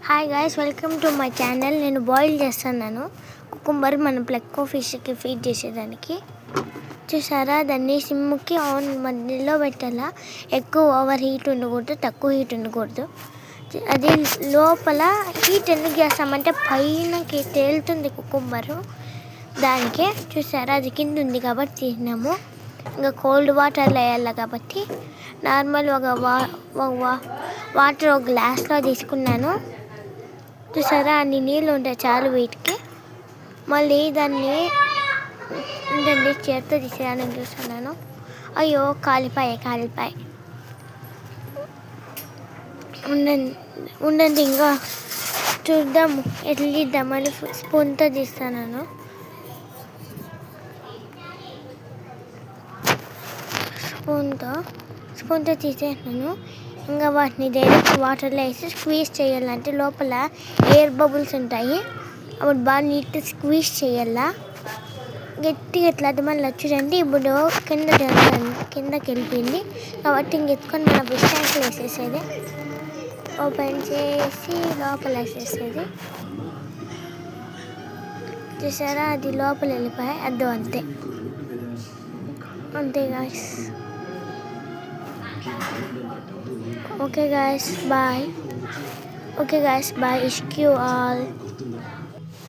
Hi guys, welcome to my channel. నేను boil చేస్తున్నాను cucumber మన ప్లెక్కో ఫిష్కి ఫీడ్ చేసేదానికి. చూసారా, దాన్ని సిమ్కి ఆన్ మధ్యలో పెట్టాలా. ఎక్కువ ఓవర్ హీట్ ఉండకూడదు, తక్కువ హీట్ ఉండకూడదు. అది లోపల హీట్ ఎందుకు చేస్తామంటే పైనకి తేలుతుంది కుకుంబరు. దానికే చూసారా, అది కింద ఉంది కాబట్టి తీసినాము. ఇంకా కోల్డ్ వాటర్లో వేయాలి కాబట్టి నార్మల్ ఒక వాటర్ ఒక గ్లాస్లో తీసుకున్నాను. చూసారా, అన్ని నీళ్ళు ఉంటాయి చాలు వీటికి. మళ్ళీ దాన్ని ఉండండి, చేత్తో తీసేయాలని చూస్తున్నాను. అయ్యో, కాలిపాయ ఉండండి ఇంకా చూద్దాము ఎట్లా తీద్దామని స్పూన్తో తీస్తాను. స్పూన్తో తీసేసాను. ఇంకా వాటిని డైరెక్ట్ వాటర్లో వేసి స్క్వీజ్ చేయాలంటే లోపల ఎయిర్ బబుల్స్ ఉంటాయి. అప్పుడు బాగా నీట్గా స్క్వీజ్ చేయాలా. గట్టిగా ఎట్లా అది మళ్ళీ చూడండి. ఇప్పుడు కిందకి వెళ్ళిపోయింది కాబట్టి ఇంకెత్తుకొని మన ఫిష్ ట్యాంక్లో వేసేసేది. ఓపెన్ చేసి లోపల వేసేసేది. చూసారా, అది లోపల వెళ్ళిపోయి అద్దు అంతే guys. Okay guys, bye. Ish you all.